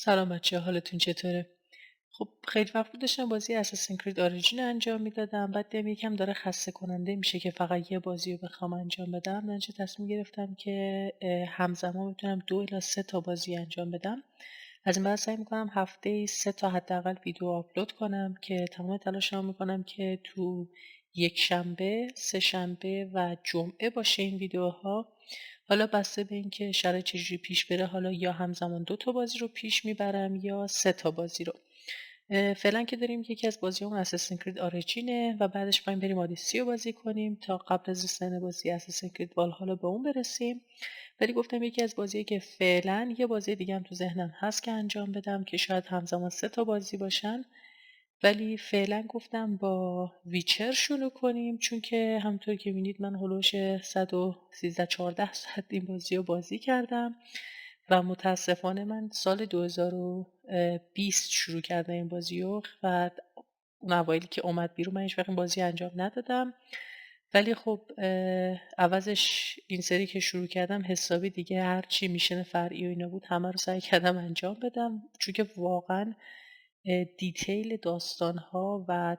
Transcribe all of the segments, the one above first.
سلام بچه، حالتون چطوره؟ خب خیلی وقت بود داشتم بازی اساسین کرید اوریجین انجام میدادم. بعد دیدم یکم داره خسته کننده میشه که فقط یه بازی رو بخوام انجام بدم. من تصمیم گرفتم که همزمان بتونم 2 الی 3 تا بازی انجام بدم. از این بعد سعی میکنم هفته 3 تا حداقل ویدیو آپلود کنم که تمام تلاشمو میکنم که تو یک شنبه، 3 شنبه و جمعه باشه این ویدیوها. حالا بسته به اینکه شرایط چجوری پیش بره، حالا یا همزمان 2 تا بازی رو پیش میبرم یا 3 تا بازی رو. فعلا که داریم یکی از بازیامون اساسین کرید اوریجینه و بعدش می‌خوایم بریم آدیسی رو بازی کنیم تا قبل از رسیدن بازی اساسین کرید والهالا به اون برسیم. ولی گفتم یکی از بازیایی که فعلا یه بازی دیگه هم تو ذهنم هست که انجام بدم که شاید همزمان 3 تا بازی باشن، ولی فعلا گفتم با ویچر شروع کنیم، چون که همونطور که می‌بینید من هولوش 113-14 ساعت این بازی رو بازی کردم و متاسفانه من سال 2020 شروع کردم این بازی رو و اون اوایلی که اومد بیرون من هیچ وقت این بازی انجام ندادم. ولی خب عوضش این سری که شروع کردم حسابی دیگه هرچی میشن فرعی و اینا بود همه رو سعی کردم انجام بدم، چون که واقعا دیتیل داستان‌ها و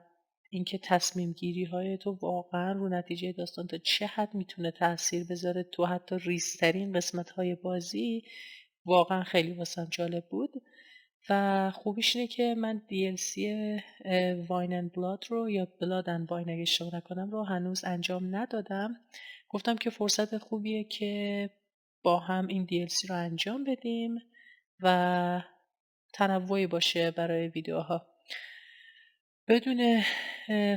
اینکه تصمیم گیری های تو واقعا رو نتیجه داستان تا چه حد میتونه تاثیر بذاره تو حتی ریزترین قسمت های بازی، واقعا خیلی واسم جالب بود. و خوبیش اینه که من DLC واین اند بلاد رو یا بلاد اند واین اگه اشتباه نکنم رو هنوز انجام ندادم. گفتم که فرصت خوبیه که با هم این DLC رو انجام بدیم و تنوعی باشه برای ویدیوها. بدون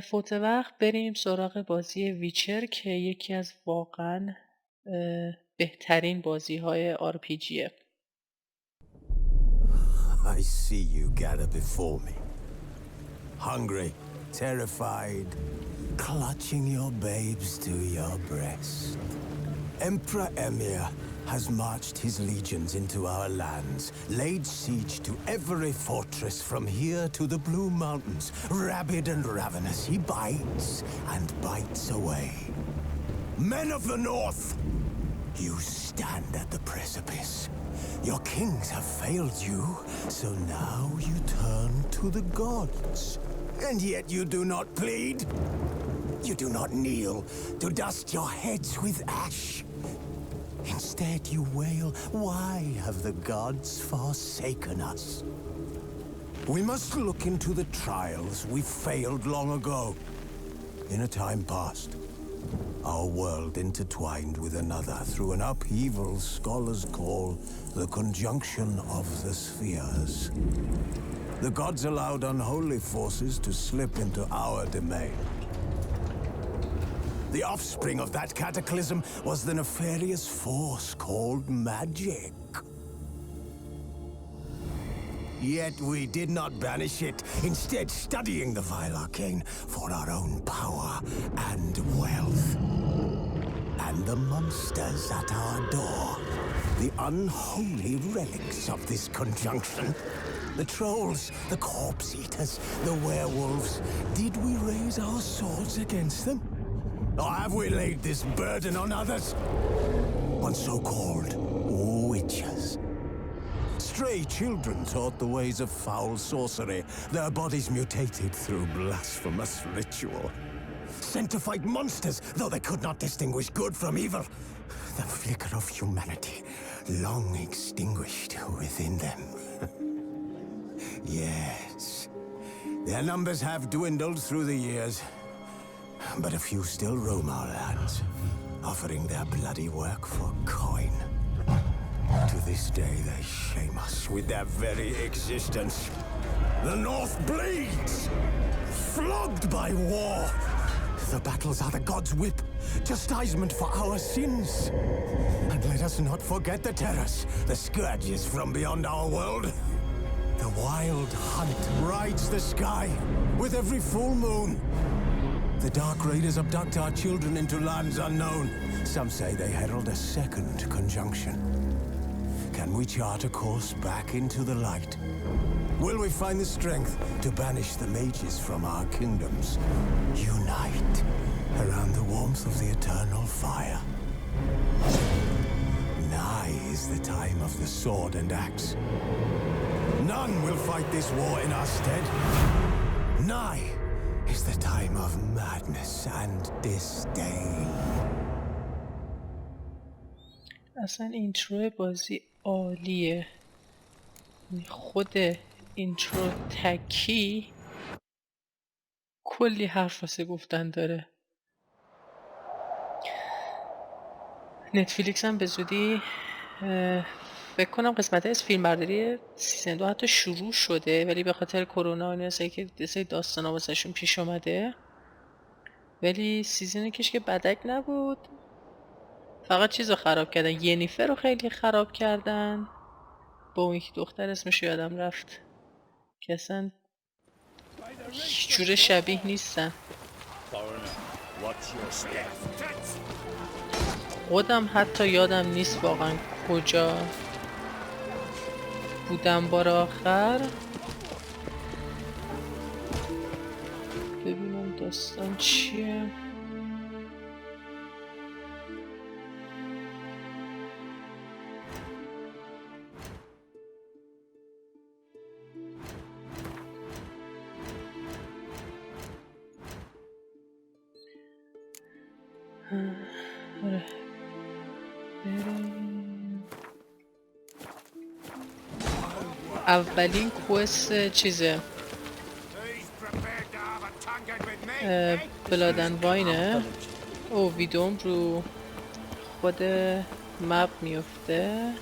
فوت وقت بریم سراغ بازی ویچر که یکی از واقعا بهترین بازی های RPGه. I see you gather before me. Hungry, terrified, clutching your babes to your breast. Emperor Emir has marched his legions into our lands, laid siege to every fortress from here to the Blue Mountains. Rabid and ravenous, he bites and bites away. Men of the North, you stand at the precipice. Your kings have failed you, so now you turn to the gods. And yet you do not plead. You do not kneel to dust your heads with ash. Instead you wail, why have the gods forsaken us? We must look into the trials we failed long ago. In a time past, our world intertwined with another through an upheaval scholars call the conjunction of the spheres. The gods allowed unholy forces to slip into our domain. The offspring of that cataclysm was the nefarious force called magic. Yet we did not banish it, instead studying the vile arcane for our own power and wealth. And the monsters at our door, the unholy relics of this conjunction, the trolls, the corpse eaters, the werewolves, did we raise our swords against them? Or have we laid this burden on others? On so-called witches. Stray children taught the ways of foul sorcery, their bodies mutated through blasphemous ritual. Sent to fight monsters, though they could not distinguish good from evil. The flicker of humanity long extinguished within them. Yes, their numbers have dwindled through the years, but a few still roam our lands, offering their bloody work for coin. To this day they shame us with their very existence. The North bleeds, flogged by war. The battles are the gods' whip, chastisement for our sins. And let us not forget the terrors, the scourges from beyond our world. The wild hunt rides the sky with every full moon. The Dark Raiders abduct our children into lands unknown. Some say they herald a second conjunction. Can we chart a course back into the light? Will we find the strength to banish the mages from our kingdoms? Unite around the warmth of the eternal fire. Nigh is the time of the sword and axe. none will fight this war in our stead. Nigh is the time of madness and disdain. اصلا اینترو بازی عالیه. خود اینترو تکی کلی حرف واسه گفتن داره. نتفلیکس هم به زودی فکر کنم قسمت از فیلم برداری سیزن 2 حتی شروع شده، ولی به خاطر کرونا و اینا که داستانا واسهشون پیش اومده، ولی سیزن کش که بدک نبود، فقط چیز رو خراب کردن. ینیفر رو خیلی خراب کردن با اون یکی دختر اسمش یادم رفت که اصلا هیچ جور شبیه نیستن. خودم حتی یادم نیست واقعا کجا بودم بار آخر. ببینم داستان چیه. اولین کوست چیزه بلادن واینه. او ویدئوم رو خود مپ میفته.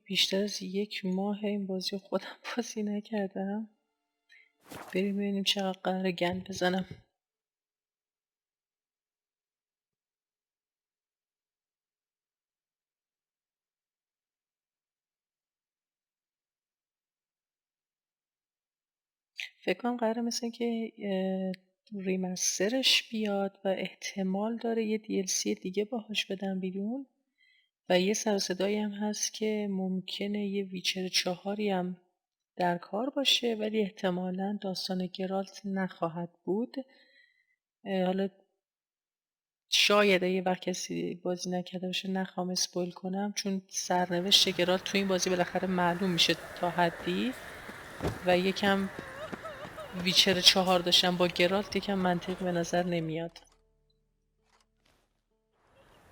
بیشتر از 1 ماه این بازی رو خودم بازی نکردم. بریم ببینیم چقدر قراره گند بزنم. فکر کنم قراره مثل که ریمسترش بیاد و احتمال داره یه DLC دیگه باهاش بدن بیرون و یه سر و صدایی هم هست که ممکنه یه ویچر 4 هم در کار باشه، ولی احتمالاً داستان گرالت نخواهد بود. حالا شاید یه وقت کسی بازی نکرده باشه نخوام اسپویل کنم، چون سرنوشت گرالت تو این بازی بالاخره معلوم میشه تا حدی و یکم ویچر 4 داشتن با گرالت یکم منطقی به نظر نمیاد.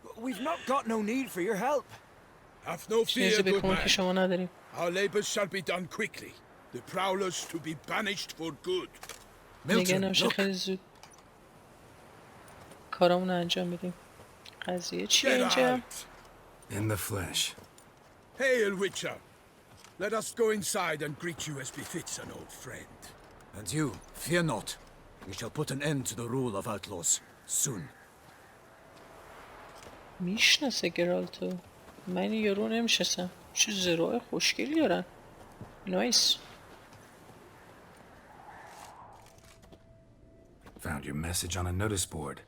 We've not got no need for your help. Have no fear, چیزی به good کمک man. شما نداریم. Our labors shall be done quickly. The prowlers to be banished for good. نگه نمیشه خیلی زود کارامون رو انجام میدیم. قضیه چیه اینجا؟ In the flesh. Hail, Witcher. Let us go inside and greet you as befits an old friend. And you, fear not. We shall put an end to the rule of outlaws soon. میشناسه گرالتو. من این یارو نمیشناسم. چه زراع خوشگلی دارن. نایس. Found your message on a notice board.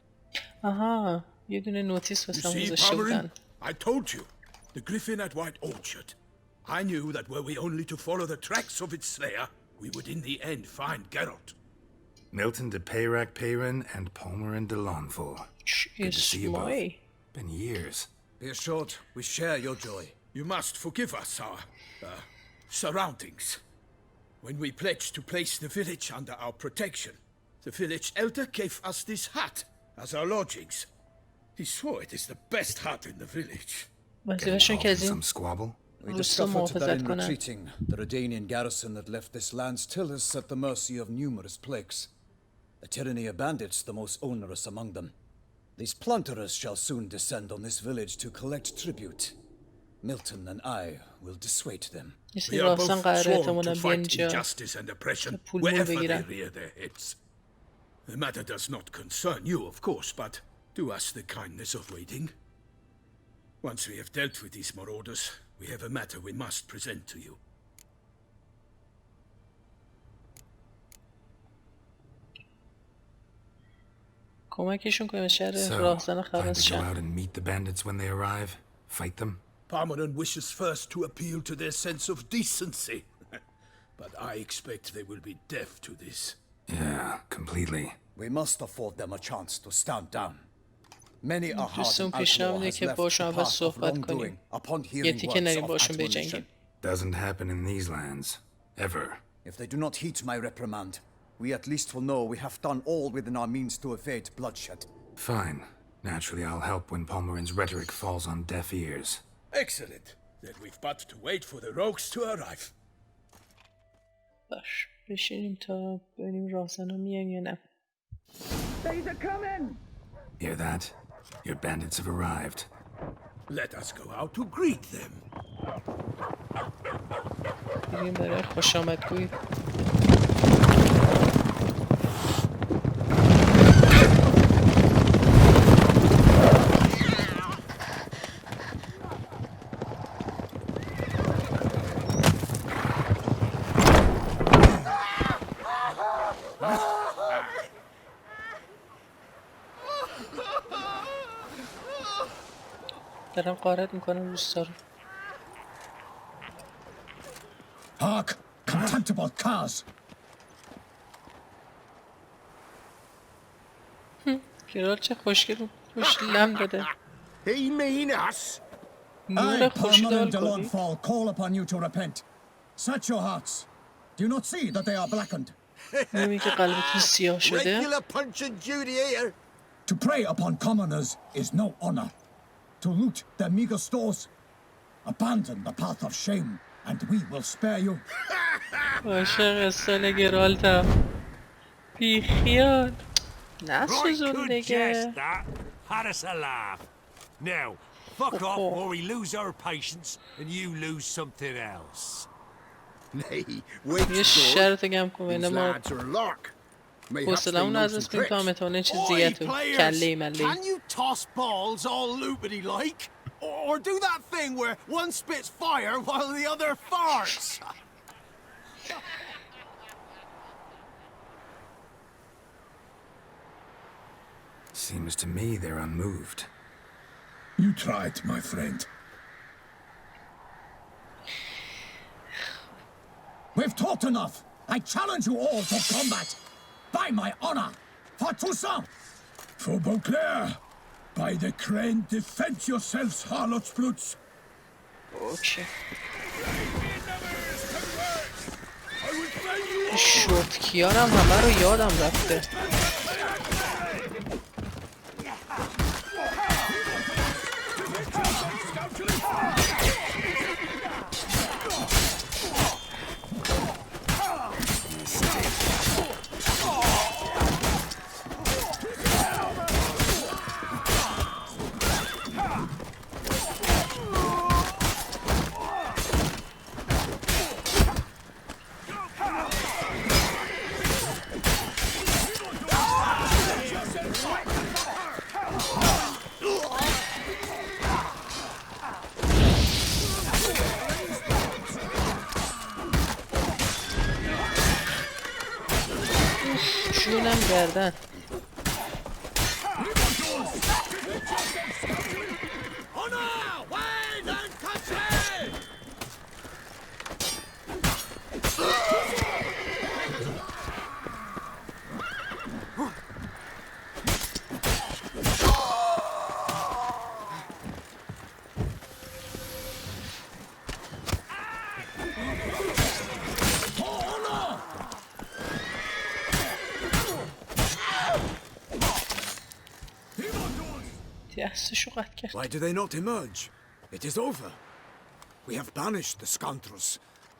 آها، یه دونه نوتیس You واسم see, گذاشته بودن. Palmerin? I told you. The griffin at White Orchard. I knew that were we only to follow the tracks of its slayer, we would in the end find Geralt. Milton de Peyrac Peyrin and Palmerin de Lawnful. Good to see you both. Been years. Be assured, we share your joy. You must forgive us our surroundings. When we pledged to place the village under our protection, the village elder gave us this hut as our lodgings. He swore it is the best hut in the village. وظیفه‌شون که از این Some squabble? We روستا discovered that محافظت in کنن. retreating, the Redanian garrison that left this land still is at the mercy of numerous plagues. The tyranny of bandits the most onerous among them. These plunderers shall soon descend on this village to collect tribute. Milton and I will dissuade them. We are both sworn to fight injustice and oppression wherever they rear their heads. The matter does not concern you, of course, but do us the kindness of waiting. Once we have dealt with these marauders, we have a matter we must present to you. کمکشون کنیم شهر So, راهزن plan خلاص to go شن. out and meet the bandits when they arrive? Fight them? Parmerin wishes first to appeal to their sense of decency. But I expect they will be deaf to this. Yeah, completely. We must afford them a chance to stand down. Many a دوستم hardened پیشنهاد outlaw has که left باشون the اول path of صحبت کنیم. wrongdoing upon یه hearing تیکه words نریم of باشون admonition. بجنگیم. Doesn't happen in these lands. Ever. If they do not heed my reprimand, we at least will know we have done all within our means to evade bloodshed. Fine. Naturally, I'll help when Palmerin's rhetoric falls on deaf ears. Excellent. Then we've but to wait for the rogues to arrive. باش بشینیم تا ببینیم راهزنا میان یا نه. Hear that? Your bandits have arrived. Let us go out to greet them. بریم برای خوش آمدگویی. دارم غارت میکنم روستا رو. Hark, contemptible cars! گرال چه خوشگل پشت لم داده. He mean us? نور I, خوشی Palmer دار and the کنی. Lordfall, call upon you to repent. Search your hearts. Do you not see that they are blackened? نمیگه که قلبتون سیاه شده. Regular punch and Judy here. To prey upon commoners is no honor. To loot their meager stores, abandon the path of shame, and we will spare you. عاشق استایل گرالتم. بیخیال. نسوزون دیگه. Had us a laugh. Now, fuck off or we lose our patience and you lose something else. Nay, wait. یه شرط گم کن بین These ما. lads are lark. Mayhaps they حوصله‌مون know از some دست بدیم تا tricks. همتونه چیزیت و کله مله. Can you toss balls all loopity like? Or do that thing where one spits fire while the other farts? Seems to me they're unmoved. You tried, my friend. We've talked enough. I challenge you all to combat. By my honor. For Toussaint. For Beauclair. By the crane, defend yourselves, harlots bloods. اوکی. شورت کیارم همه رو یادم رفته. جونم گردن. دستشو قطع کرد. Why do they not emerge? It is over. We have banished the scoundrels,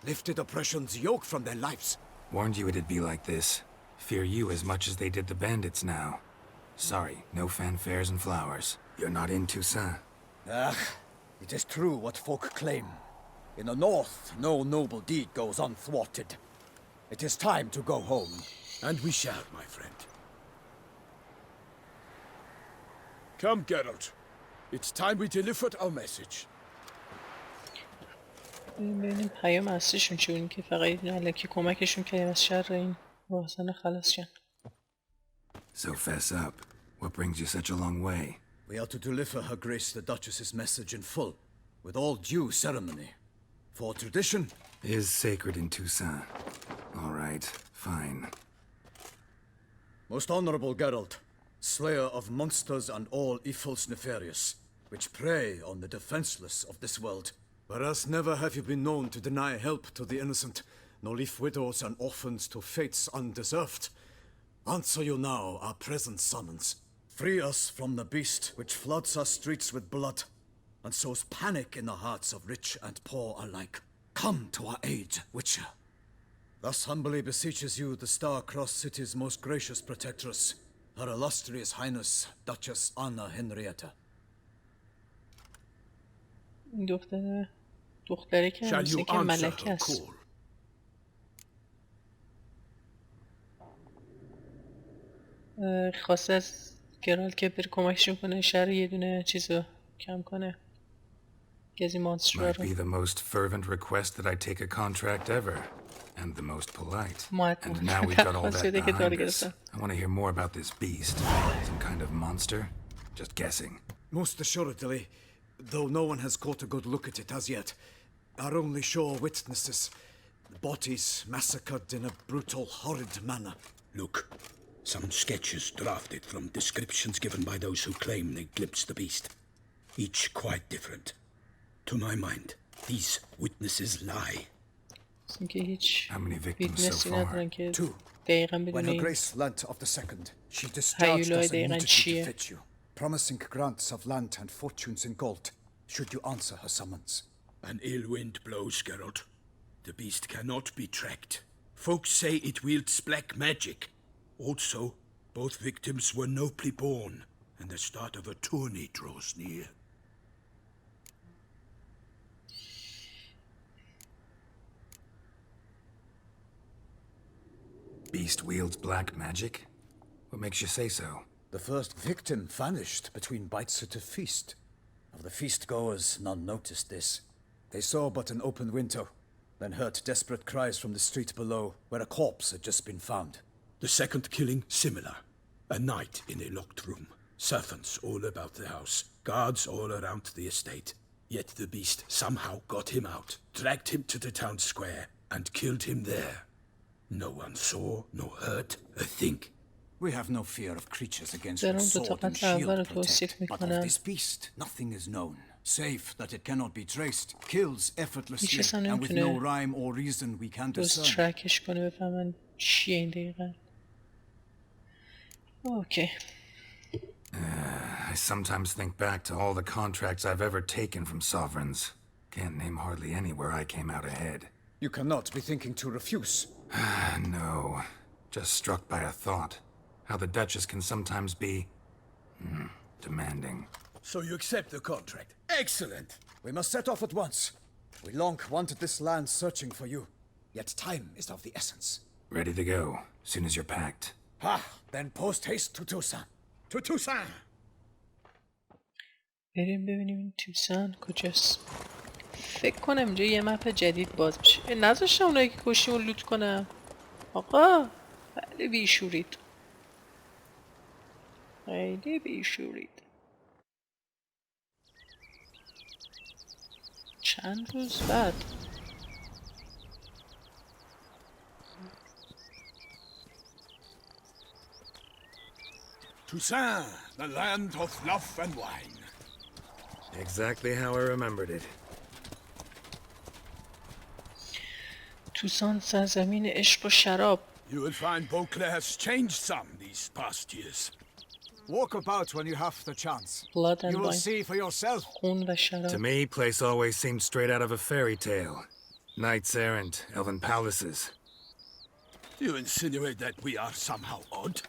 lifted oppression's yoke from their lives. Warned you it'd be like this. Fear you as much as they did the bandits now. Sorry, no fanfares and flowers. You're not in Toussaint. Ah, it is true what folk claim. In the north, no noble deed goes unthwarted. It is time to go home. And we shall, my friend. Come, Geralt. It's time we delivered our message. ببینیم پیام اصلیشون چیه، اون که فقط این الکی کمکشون کردیم از شر این راهزن خلاص شن. So fess up. What brings you such a long way? We are to deliver Her Grace the Duchess's message in full, with all due ceremony. For tradition Is sacred in Toussaint. All right, fine. Most honorable Geralt, slayer of monsters and all evils nefarious, which prey on the defenseless of this world. Whereas never have you been known to deny help to the innocent, nor leave widows and orphans to fates undeserved. Answer you now our present summons. Free us from the beast which floods our streets with blood, and sows panic in the hearts of rich and poor alike. Come to our aid, Witcher. Thus humbly beseeches you the star-crossed city's most gracious protectress, Her illustrious Highness, Duchess Anna Henrietta. دختره که همسه که ملکه است. خواسته از گرالت که بر کمکشون کنه شهر یه دونه چیزو کم کنه. گزی مانستر Might be the most fervent request that I take a contract ever, and the most polite. And now we've got all that behind us. I want to hear more about this beast. Some kind of monster? Just guessing. Most assuredly, though no one has caught a good look at it as yet. Our only sure witnesses, bodies massacred in a brutal, horrid manner. Look, some sketches drafted from descriptions given by those who claim they glimpsed the beast. Each quite different. To my mind, these witnesses lie. How many victims so far? 2. When Her Grace learnt of the second, she discharged us immediately to fit you, promising grants of land and fortunes in gold, should you answer her summons. An ill wind blows, Geralt. The beast cannot be tracked. Folks say it wields black magic. Also, both victims were nobly born, and the start of a tourney draws near. Beast wields black magic? What makes you say so? The first victim vanished between bites at a feast. Of the feast-goers, none noticed this. They saw but an open window, then heard desperate cries from the street below, where a corpse had just been found. The second killing similar. A night in a locked room. Servants all about the house. Guards all around the estate. Yet the beast somehow got him out, dragged him to the town square, and killed him there. No one saw, nor heard a thing. We have no fear of creatures against which sword and shield protect, but of this beast nothing is known, save that it cannot be traced, kills effortlessly, and with no rhyme or reason we can discern. Okay. I sometimes think back to all the contracts I've ever taken from sovereigns. Can't name hardly any where I came out ahead. You cannot be thinking to refuse. No. Just struck by a thought. How the Duchess can sometimes be demanding. So you accept the contract. Excellent! We must set off at once. We long wanted this land searching for you. Yet time is of the essence. Ready to go, soon as you're packed. Then post haste to Toussaint. To Toussaint! بریم ببینیم این توسان کجاست. فکر کنم اینجا یه مپ جدید باز بشه. نذاشتم اونایی که کشیم رو لوت کنم. آقا خیلی بیشورید. خیلی بیشورید. چند روز بعد. Toussaint, the land of love and wine. Exactly how I remembered it. توسان سرزمین عشق و شراب. You will find Beauclair has changed some these past years. Walk about when you have the chance. Blood and you will wine. see for yourself. خون و شراب. To me, place always seemed straight out of a fairy tale. Knights errant, elven palaces. You insinuate that we are somehow odd?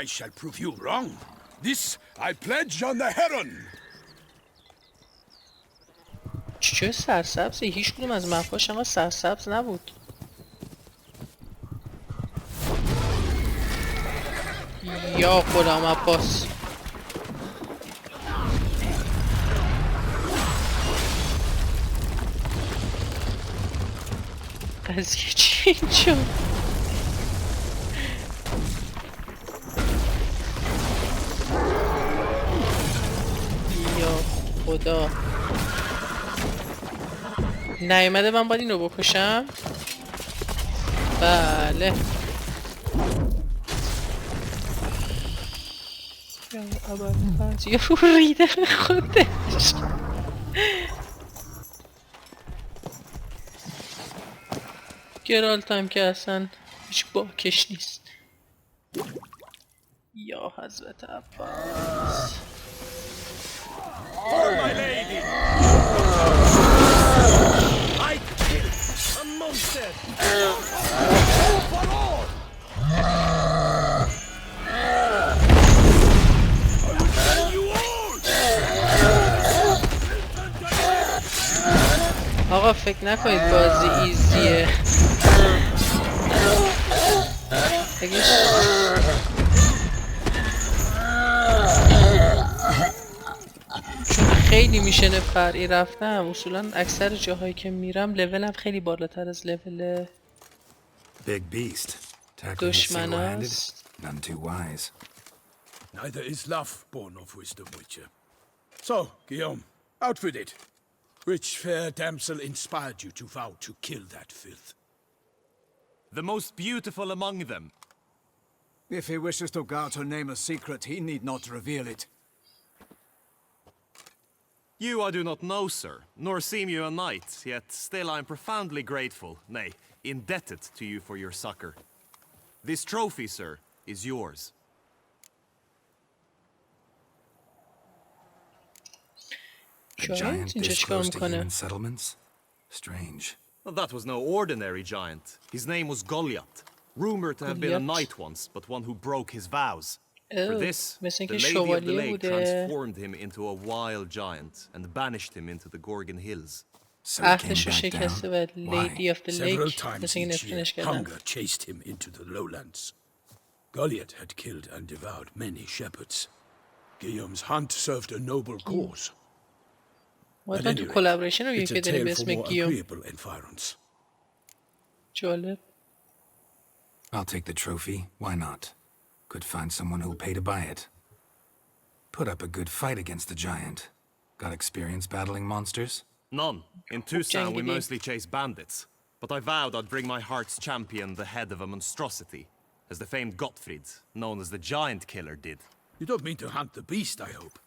I shall prove you wrong. This I pledge on the heron. چه سرسبزی؟ هیچ کدوم از مپاش انقدر سرسبز نبود. یا خودم عباس. قضیه چی اینجا؟ یا خدا. نیومده من باید این رو بکشم. بله یا اول یا ریده به خودش. گرالت هم که اصلا هیچ باکش نیست. یا حضرت عباس. For my lady! I killed a monster! For all! I will kill you all! آقا فکر نکنید بازی ایزیه. خیلی میشن فرعی رفتم. اصولا اکثر جاهایی که میرم لولم خیلی بالاتر از لول دشمناست. Neither is love born of wisdom, witcher. So, Guillaume, out with it. Which fair damsel inspired you to vow to kill that filth? The most beautiful among them. If he wishes to guard her name a secret, he need not reveal it. You I do not know, sir, nor seem you a knight, yet still I am profoundly grateful, nay, indebted to you for your succor. This trophy, sir, is yours. A giant this close to human settlements? Strange. Well, that was no ordinary giant. His name was Goliath, rumored to have been a knight once, but one who broke his vows. For this, the Lady of the Lake transformed him into a wild giant and banished him into the Gorgon Hills. So he came back down? Why? Several times each year, hunger chased him into the lowlands. Goliath had killed and devoured many shepherds. Guillaume's hunt served a noble cause. At any rate, it's a tale for more agreeable environs. جالب. I'll take the trophy. Why not? Could find someone who'll pay to buy it. Put up a good fight against the giant. Got experience battling monsters? None. In Tucson we mostly chase bandits. But I vowed I'd bring my heart's champion the head of a monstrosity, as the famed Gottfried, known as the Giant Killer, did. You don't mean to hunt the beast, I hope.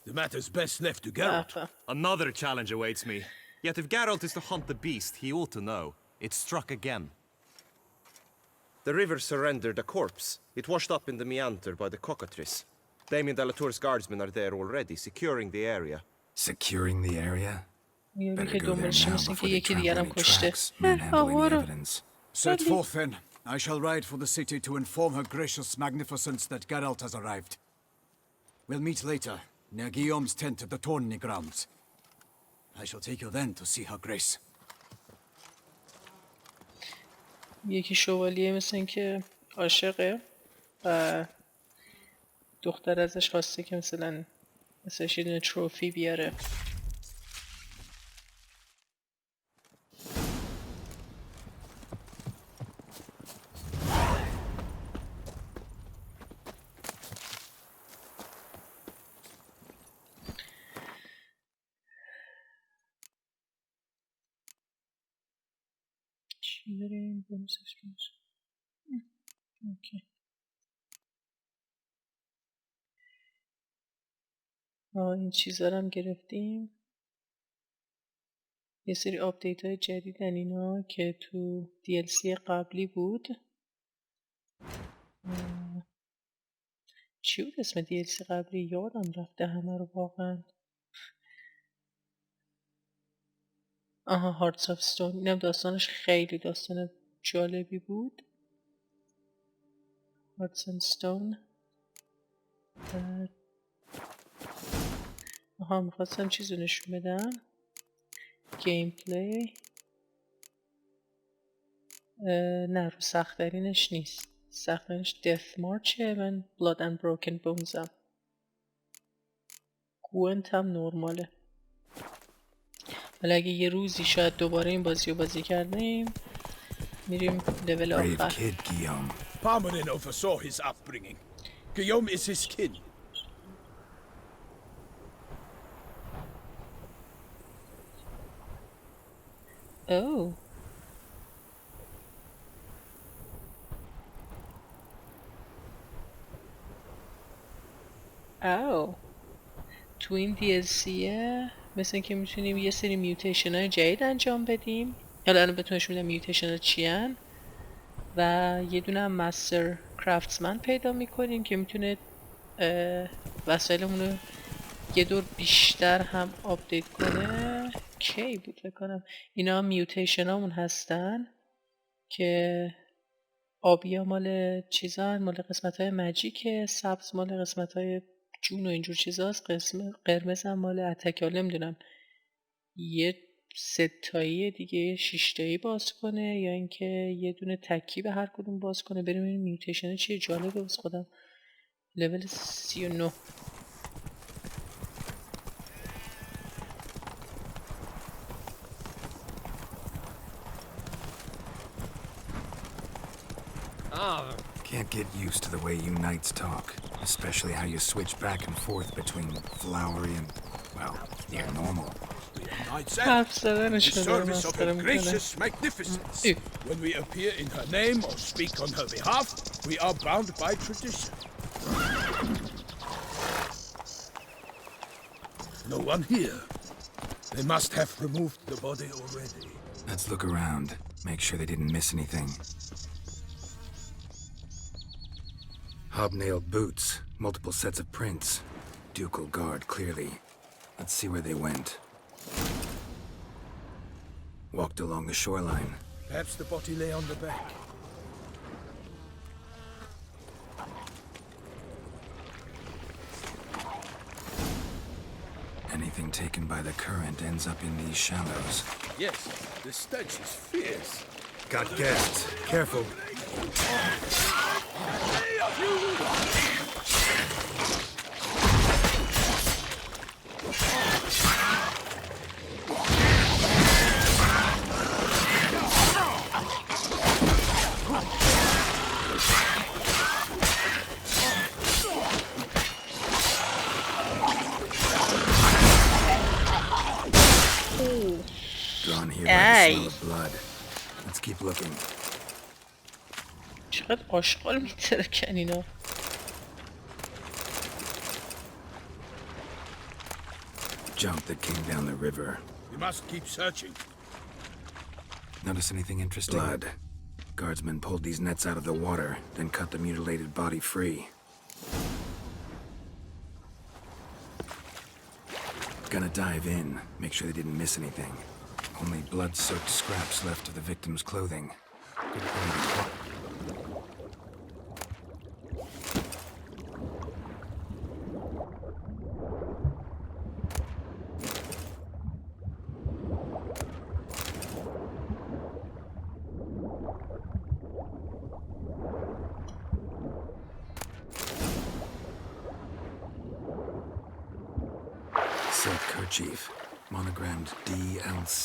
The matter's best left to Geralt. Another challenge awaits me. Yet if Geralt is to hunt the beast, he ought to know. It struck again. The river surrendered a corpse. It washed up in the meander by the cockatrice. Damien de la Tour's guardsmen are there already, securing the area. Securing the area? Better go there now before they trample any tracks, manhandling the evidence. Set forth then. I shall ride for the city to inform her gracious magnificence that Geralt has arrived. We'll meet later, near Guillaume's tent at the Tourney grounds. I shall take you then to see her grace. یکی شوالیه مثل این که عاشقه و دختر ازش خواسته که مثلا یه دونه تروفی بیاره. چی داریم؟ اوکی. این چیزا رو هم گرفتیم. یه سری آپدیت های جدیدن اینا که تو DLC قبلی بود. چی بود اسم DLC قبلی؟ یادم رفته همه رو واقعا. هارتس آف ستون. اینم داستانش خیلی داستان جالبی بود. هارتس آف ستون. میخواستم چیزو نشون بدم. گیم پلی. نه رو سخت‌ترینش نیست. سخت‌ترینش دث مارچه. من بلاد اند بروکن بونزم. گوئنت هم نرماله. ولی اگه یه روزی شاید دوباره این بازی رو بازی کردیم میریم لول آخر. Parmanin oversaw his upbringing. Guillaume is his kin. Oh. تو این DLCه مثل اینکه میتونیم یه سری میوتیشن های جدید انجام بدیم. حالا الان بهتونش میدم میوتیشن ها چی هن. و یه دونه هم مستر کرافتسمن پیدا میکنیم که میتونه وسایلمون رو یه دور بیشتر هم آپدیت کنه. کی بود بکنم اینا میوتیشن هامون هستن که آبی ها مال چیزان، مال قسمت های مجیکه، سبز مال قسمت های جون و اینجور چیزاست، قرمز هم مال اتک. نمیدونم یه 3 تایی دیگه 6 تایی باز کنه یا اینکه یه دونه تکی به هر کدوم باز کنه. بریم این میوتیشن چیه. جالبه واسه خودم. لول 39. Can't get used to the way you knights talk, especially how you switch back and forth between flowery and, well, near normal. حرف زدنش The رو service of her gracious magnificence. When we appear in her name or speak on her behalf, we are bound by tradition. No one here. They must have removed the body already. Let's look around, make sure they didn't miss anything. Hobnailed boots, multiple sets of prints. Ducal guard, clearly. Let's see where they went. Walked along the shoreline. Perhaps the body lay on the bank. Anything taken by the current ends up in these shallows. Yes, the stench is fierce. Got gassed. Careful. Drawn here by the smell of blood. Let's keep looking. چقدر آشغال میترکن اینا. Jump that came down the river. We must keep searching. Notice anything interesting? Blood. Guardsmen pulled these nets out of the water, then cut the mutilated body free. Gonna dive in, make sure they didn't miss anything. Only blood-soaked scraps left of the victim's clothing. Good point. Silk kerchief, monogrammed DLC.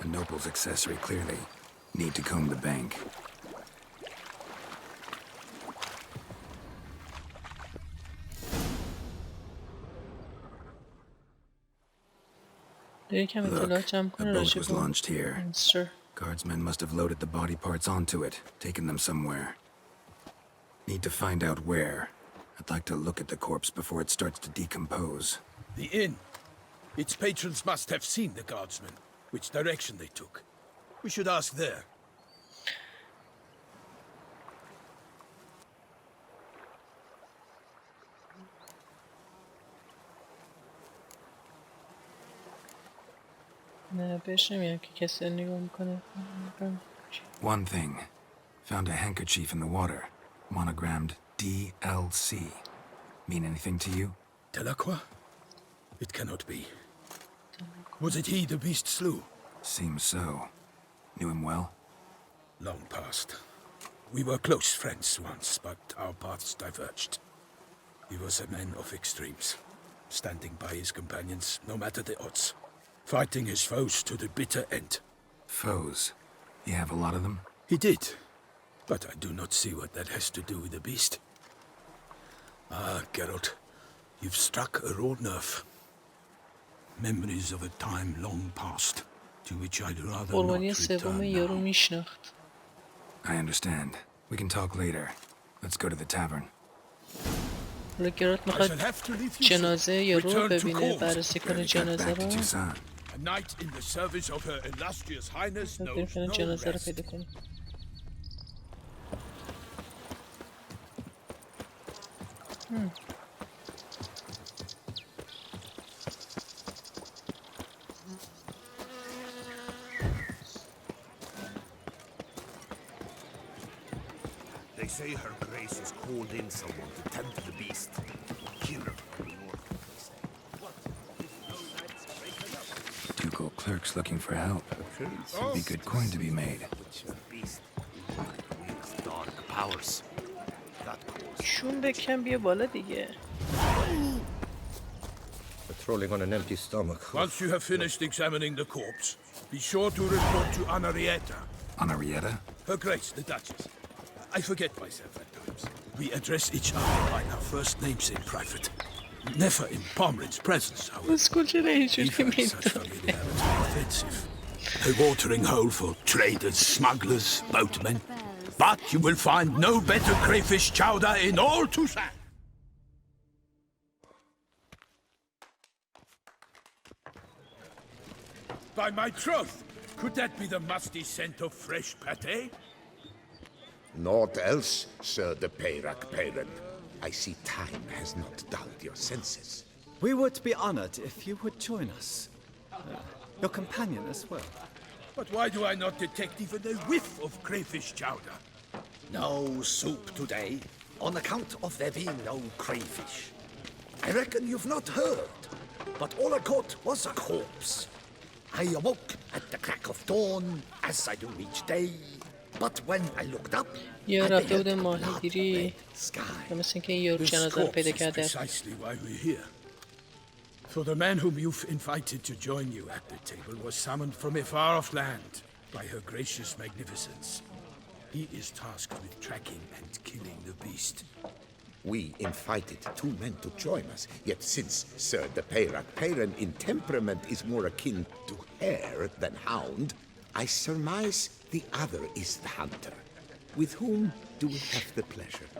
A noble's accessory, clearly. Need to comb the bank. Look, a boat was launched here. Guardsmen must have loaded the body parts onto it, taken them somewhere. Need to find out where. I'd like to look at the corpse before it starts to decompose. The inn. Its patrons must have seen the guardsmen, which direction they took. We should ask there. One thing. Found a handkerchief in the water. Monogrammed DLC. Mean anything to you? Delacroix? It cannot be. Was it he the beast slew? Seems so. Knew him well? Long past. We were close friends once, but our paths diverged. He was a man of extremes, standing by his companions no matter the odds, fighting his foes to the bitter end. Foes? You have a lot of them? He did, but I do not see what that has to do with the beast. Ah, Geralt, you've struck a raw nerve. Memories of a time long past, to which I'd rather not return now. I understand. We can talk later. Let's go to the tavern. حالا گرات میخواد جنازه یا رو ببینه، بررسی کنه جنازه رو. بریم جنازه رو پیدا کنیم. They say her grace has called in someone to tend to the beast. Ducal clerks looking for help. Would be good coin to be made. Dark powers. شون بکن بیا بالا دیگه. Patrolling on an empty stomach. Once you have finished examining the corpse, be sure to report to Anarietta. Anarietta? Her Grace, the Duchess. I forget myself at times. We address each other by our first names in private. Never in Pomrin's presence, however. Even such familiarity offensive. A watering hole for traders, smugglers, boatmen. But you will find no better crayfish chowder in all Toussaint. By my troth, could that be the musty scent of fresh pâté? Naught else, Sir de Peyrac Parent. I see time has not dulled your senses. We would be honored if you would join us. Your companion as well. But why do I not detect even a whiff of crayfish chowder? No soup today, on account of there being no crayfish. I reckon you've not heard, but all I caught was a corpse. I awoke at the crack of dawn, as I do each day. But when I looked up, یا رفته بوده ماهیگیری و مثل اینکه این یارو جنازه رو پیدا کرده. Precisely why we're here. For the man whom you've invited to join you at the table was summoned from a far-off land by her gracious magnificence. He is tasked with tracking and killing the beast. We invited two men to join us, yet since Sir de Peyrac Parent in temperament is more akin to hare than hound, I surmise the other is the hunter. With whom do we have the pleasure?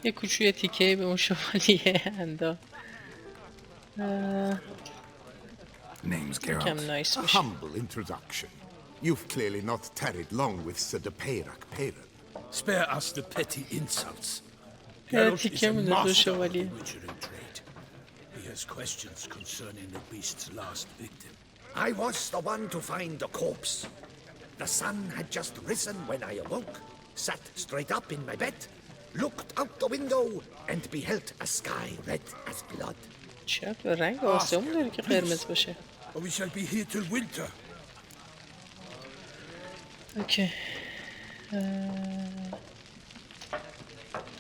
یه کوچوی تیکه به اون شمالیه اندا. Name's Geralt. کم نایس A میشه. humble introduction. You've clearly not tarried long with Sir de Peyrac Parent. Spare us the petty insults. Yeah, Geralt is تیکه a مونده دو master of the شمالیه. witcher in trade. He has questions concerning the beast's last victim. I was the one to find the corpse. The sun had just risen when I awoke, sat straight up in my bed, looked out the window, and beheld a sky red as blood. چرا به رنگ آسمون داره که قرمز باشه؟ Or we shall be here till winter. اوکی.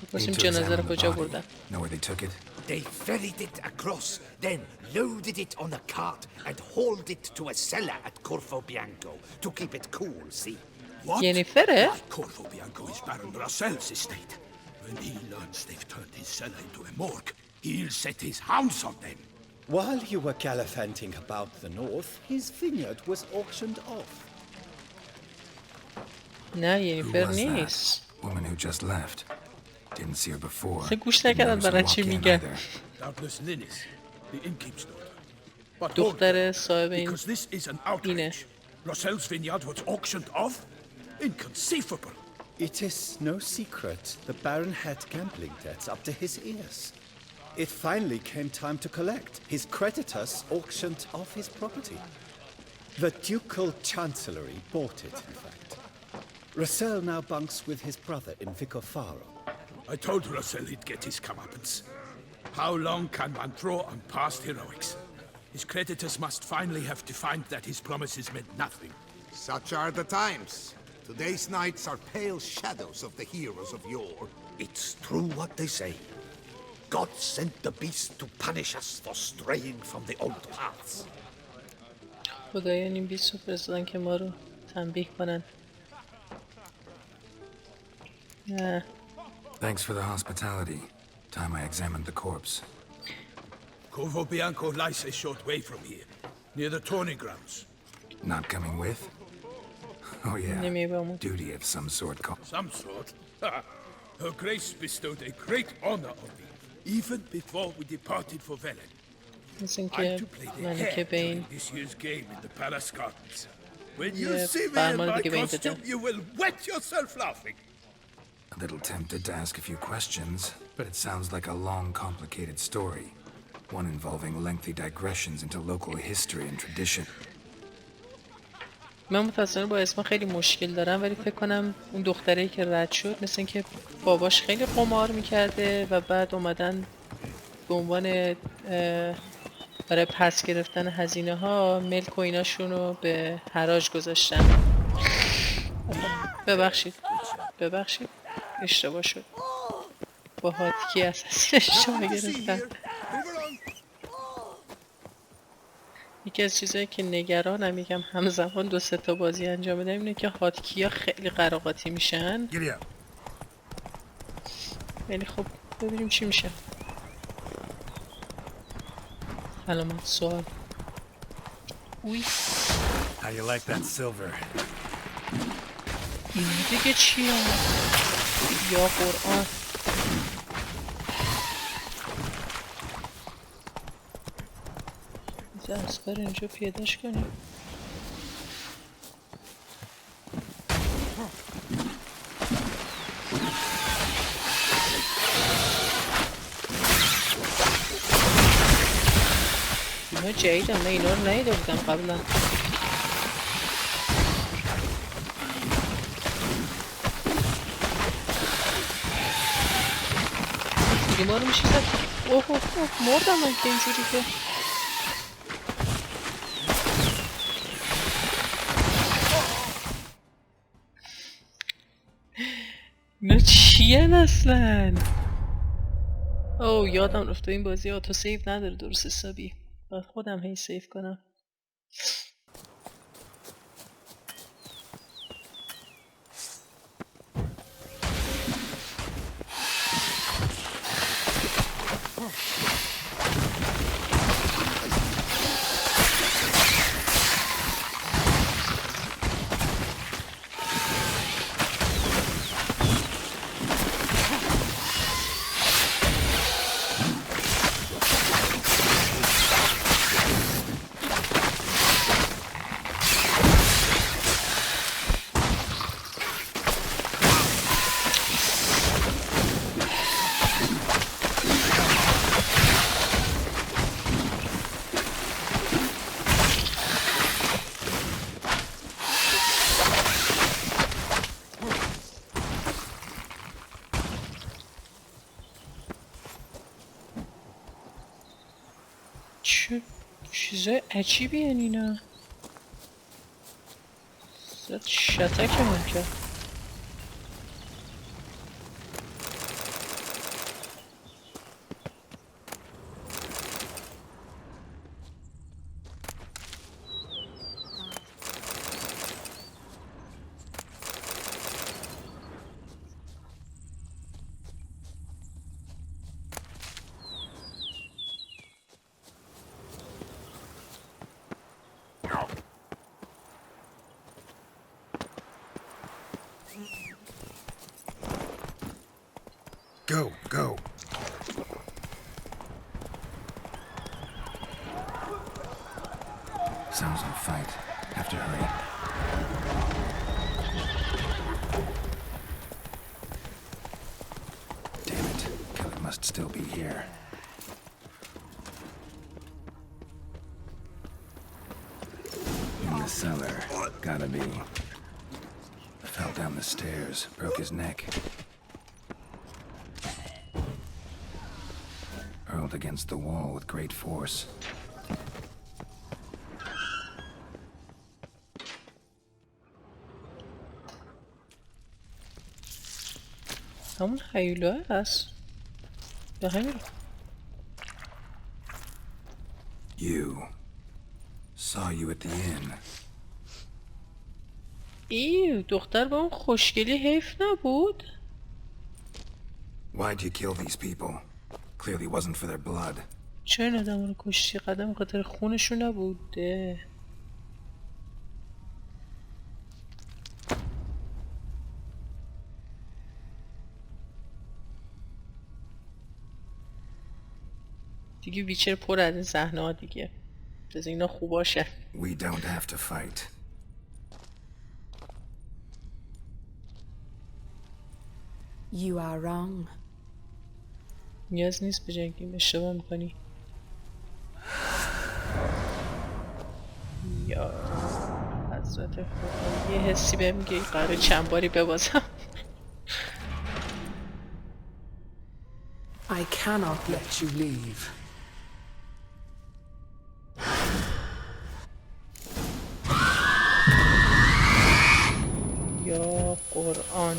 بپرسیم جنازه رو کجا بردن؟ Know where they took it? They ferried it across, then loaded it on a cart and hauled it to a cellar at Corvo Bianco to keep it cool, see? What? Yennefer'e? Why, Corvo Bianco is Baron Russell's estate. When he learns they've turned his cellar into a morgue, he'll set his hounds on them. While you were gallivanting about the north, his vineyard was auctioned off. نه Who ینیفر was نیست. that? Woman who just left. Didn't see her before. خیلی گوش Didn't نکردم notice her برای چی walk in میگن. Doubtless Linnis, the innkeep's daughter. But hold دختر on, صاحب این because this is an outrage. Russell's vineyard was auctioned off? Inconceivable. It is no secret the Baron had gambling debts up to his ears. It finally came time to collect. His creditors auctioned off his property. The ducal chancellery bought it, in fact. Russell now bunks with his brother in Vicofaro. I told Russell he'd get his comeuppance. How long can one draw on past heroics? His creditors must finally have to find that his promises meant nothing. Such are the times. Today's knights are pale shadows of the heroes of yore. It's true what they say. God sent the beast to punish us for straying from the old paths. خدایان این بیست رو فرستادن که ما رو تنبیه کنن. نه. Thanks for the hospitality. Time I examined the corpse. Corvo Bianco lies a short way from here, near the tourney grounds. Not coming with? Oh yeah. نمی‌بامون. Duty of some sort. Some sort. Her Grace bestowed a great honor on me, even before we departed for Velen. I'm to play the heir during this year's game in the Palace Gardens. When you see me in my costume, you will wet yourself laughing. A little tempted to ask a few questions, but it sounds like a long, complicated story. One involving lengthy digressions into local history and tradition. من متأسفانه با اسم خیلی مشکل دارم، ولی فکر کنم اون دختری که رد شد مثل اینکه باباش خیلی قمار میکرده و بعد اومدن به عنوان برای پس گرفتن هزینه ها ملک و ایناشون رو به حراج گذاشتن. ببخشید اشتباه شد، با هاتکی اساسی اشتباه گرفتن. یکی از چیزایی که نگرانم یکم همزمان 2-3 تا بازی انجام بدم اینه که هاتکی‌ها خیلی قراقاتی میشن. ولی خب ببینیم چی میشه. علامت سوال. اوی. How you like that silver? این دیگه چیه؟ یا قرآن. اسبر اینجا پیداش کنیم. اینا جدیدم، من اینا رو ندیده بودم قبلا. دیگه ما رو میشه زد. اوه مردم من که اینجوری که اینا چیه اصلا؟ اوه یادم رفته این بازی آتو سیو نداره درست حسابی، باید خودم هی سیو کنم. چه چیزای عجیبی هن اینا. زد شتکمون کرد. Go. Sounds like a fight. Have to hurry. Damn it. Killer must still be here. In the cellar. Gotta be. Fell down the stairs. Broke his neck. Hurled against the wall with great force. همون هیولاه هست به همین. You saw you at the inn. ایو دختر با اون خوشگلی حیف نبود. Why'd you kill these people? Clearly wasn't for their blood. چرا این آدم رو کشتی؟ قدم خاطر خونشون نبوده. دیگه ویچر پر از این صحنه ها دیگه. از اینا خوباشه. We don't have to fight. You are wrong. نیاز نیست بجنگیم، اشتباه میکنی. یا حضرت خدا، یه حسی بهم میگه قراره چند باری ببازم. I cannot let you leave. یا قرآن.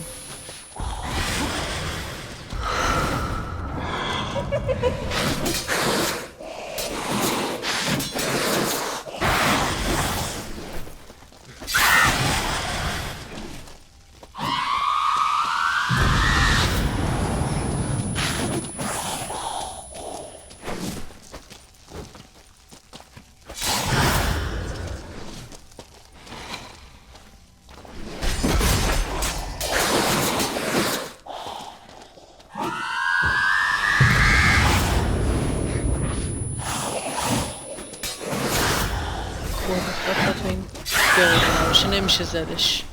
نمیشه زدش.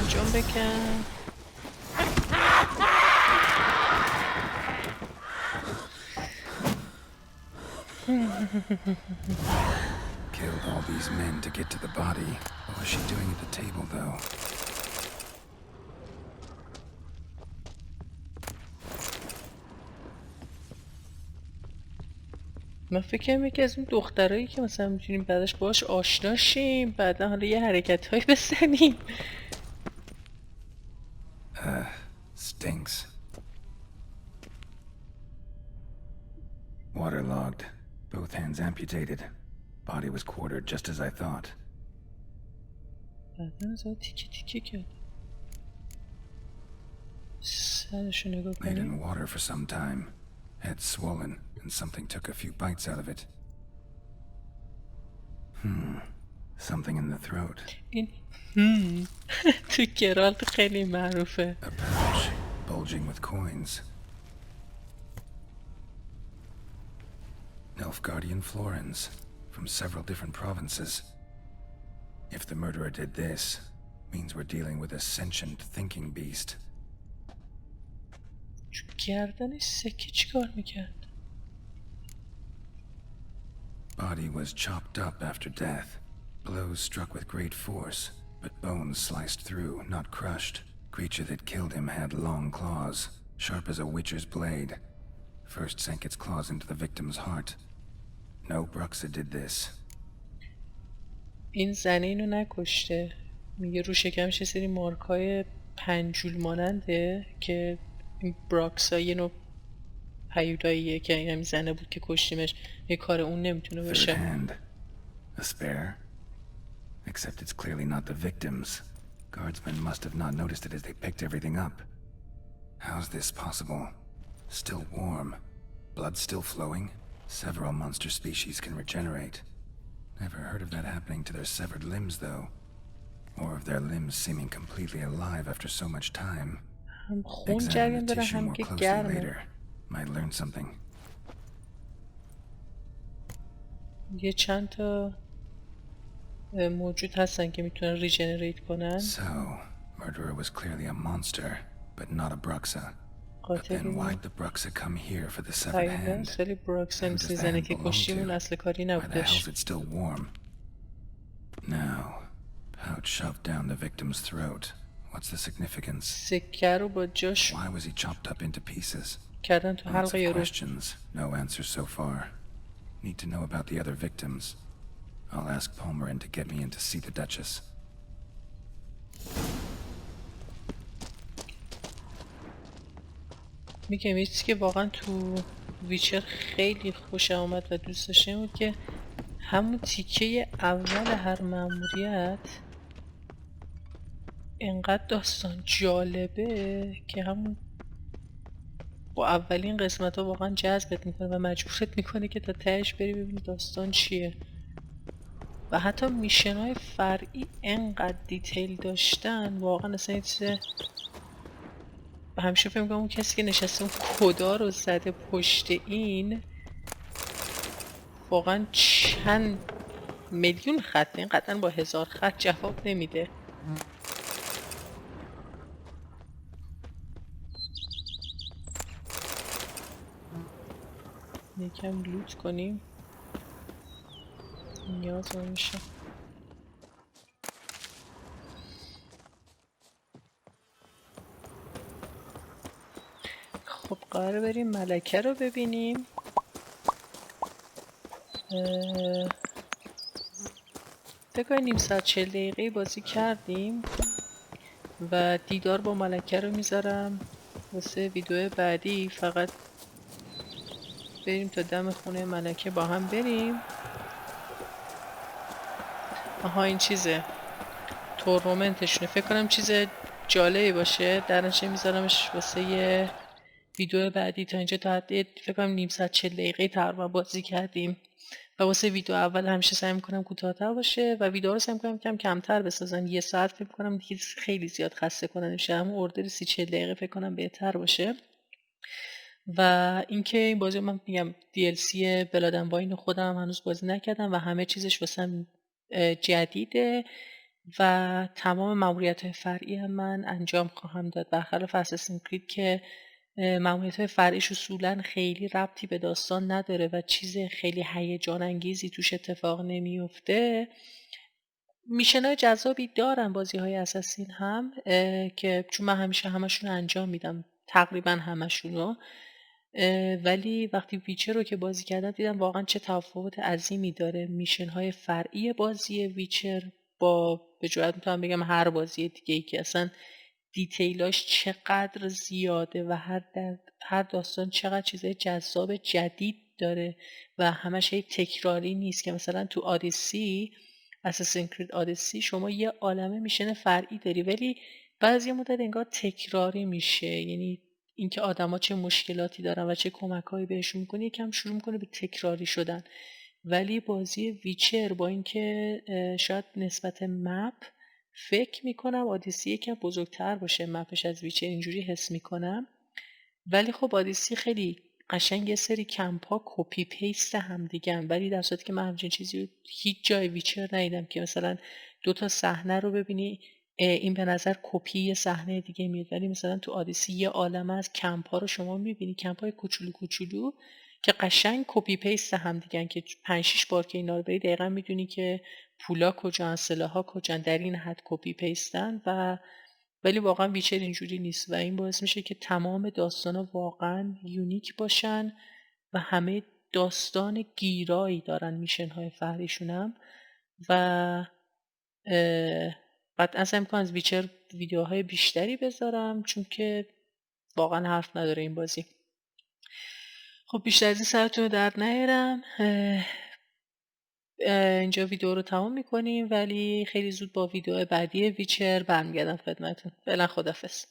جون بکن. Killed all these men to get to the body. What was she doing at the table, though? من فکرم یکی از اون دخترایی که مثلا میتونیم بعدش باهاش آشنا شیم، بعدا حالا یه حرکت هایی بزنیم. Stinks. Waterlogged. Both hands amputated. Body was quartered just as I thought. بعدا از اون تیکه تیکه کرد. سرشو نگاه Laid in کنیم. water for some time. Head swollen, and something took a few bites out of it. Something in the throat. این تو گرالت خیلی معروفه. A pouch, bulging with coins. Nilfgaardian florins, from several different provinces. If the murderer did this, means we're dealing with a sentient thinking beast. گردنش سکه چیکار میکرد؟ Body was chopped up after death. Blows struck with great force, but bones sliced through, not crushed. Creature that killed him had long claws, sharp as a witcher's blade. First sank its claws into the victim's heart. No Bruxa did this. این زنه اینو نکشته. میگه رو شکمش یه سری مارکای پنجول ماننده که این براکسا یه نوع هیولاییه که این همین زنه بود که کشتیمش. یه کار اون نمیتونه Third باشه. hand. A spare? Except it's clearly not the victim's. Guardsmen must have not noticed it as they picked everything up. How's this possible? Still warm. Blood still flowing? Several monster species can regenerate. Never heard of that happening to their severed limbs, though. Or of their limbs seeming completely alive after so much time. Examine the tissue more closely later. Might learn something. یه چند تا موجود هستن که میتونن ریجنریت کنن. So, murderer was clearly a monster, but not a Bruxa. But then why'd the Bruxa come here for the severed hand? ولی براکسا مثل زنه که کشتیمون اصل کاری Why the نبودش. hell's it still warm? Now, pouch shoved down the victim's throat. What's the significance? سکه رو با جاش Why was he chopped up into pieces? کردن تو Lots حلقه of یارو. questions, no answers so far. Need to know about the other victims. I'll ask Palmerin to get me in to see the Duchess. میگم یه چیزی که واقعا تو ویچر خیلی خوشم آمد و دوست داشتم بود که همون تیکه اول هر مأموریت انقدر داستان جالبه که همون با اولین قسمت ها واقعا جذبت میکنه و مجبورت میکنه که تا تهش بری ببینی داستان چیه. و حتی میشن های فرعی انقدر دیتیل داشتن واقعا اصلا یه چیز. همیشه فکر میکنم اون کسی که نشسته اون کدا رو زده پشت این واقعا چند میلیون خط، این قطعا با 1000 خط جواب نمیده. یکم لوت کنیم نیاز میشه. خب قراره بریم ملکه رو ببینیم. فکر کنم نیم ساعت 40 دقیقه بازی کردیم و دیدار با ملکه رو میذارم واسه ویدئو بعدی. فقط بریم تا دم خونه ملکه با هم بریم. آها این چیزه تورنمنتشونه، فکر کنم چیز جالبی باشه. در نتیجه میذارمش واسه یه ویدئو بعدی. تا اینجا تا حد فکر کنم نیم ساعت 40 دقیقه تقریبا بازی کردیم و واسه ویدئو اول همیشه سعی میکنم کوتاه‌تر باشه و ویدئو رو سعی میکنم کمتر بسازم. یه ساعت فکر کنم دیگه خیلی زیاد خسته کننده میشه. همون اردر 30-40 دقیقه فکر کنم بهتر باشه. و اینکه این بازی من میگم DLC بلادن واین خودم هنوز بازی نکردم و همه چیزش واسم جدیده و تمام ماموریت‌های فرعی هم من انجام خواهم داد، برخلاف اساسین کرید که ماموریت‌های فرعیش اصولاً خیلی ربطی به داستان نداره و چیز خیلی هیجان انگیزی توش اتفاق نمیفته. میشن‌های جذابی دارن بازی‌های اساسین هم که چون من همیشه همشون رو انجام میدم، تقریبا همشونو، ولی وقتی ویچر رو که بازی کردم دیدم واقعا چه تفاوت عظیمی داره میشن‌های فرعی بازی ویچر با به جرات میتونم بگم هر بازی دیگه ای که اصلا دیتیلاش چقدر زیاده و هر داستان چقدر چیزای جذاب جدید داره و همش تکراری نیست. که مثلا تو آدیسی اساسین کرید آدیسی شما یه عالمه میشن فرعی داری ولی بعضی مدت انگار تکراری میشه، یعنی اینکه آدما چه مشکلاتی دارن و چه کمکایی بهشون میکنه یکم شروع میکنه به تکراری شدن. ولی بازی ویچر با اینکه شاید نسبت مپ فکر میکنم آدیسی یکم بزرگتر باشه مپش از ویچر، اینجوری حس میکنم، ولی خب آدیسی خیلی قشنگ یه سری کمپا کپی پیست هم دیگه، ولی در صورتی که من همچین چیزی رو هیچ جای ویچر ندیدم که مثلا 2 صحنه رو ببینی این به نظر کپی یه صحنه دیگه میاد، ولی مثلا تو آدیسی یه عالمه از کمپا رو شما میبینی، کمپای کوچولو کوچولو که قشنگ کپی پیست هم دیگه که 5-6 بار که اینا رو بری دقیقا میدونی که پولا کجان، سلاح‌ها کجان، در این حد کپی پیستن. و ولی واقعا ویچر اینجوری نیست و این باعث میشه که تمام داستانا واقعا یونیک باشن و همه داستان گیرایی دارن میشن‌های فرعیشون هم. و قطعا سعی می‌کنم از ویچر ویدیوهای بیشتری بذارم چون که واقعا حرف نداره این بازی. خب بیشتر از این سرتون رو در نیارم، اینجا ویدیو رو تمام میکنیم ولی خیلی زود با ویدیو بعدی ویچر برمیگردم خدمتتون. فعلا خداحافظ.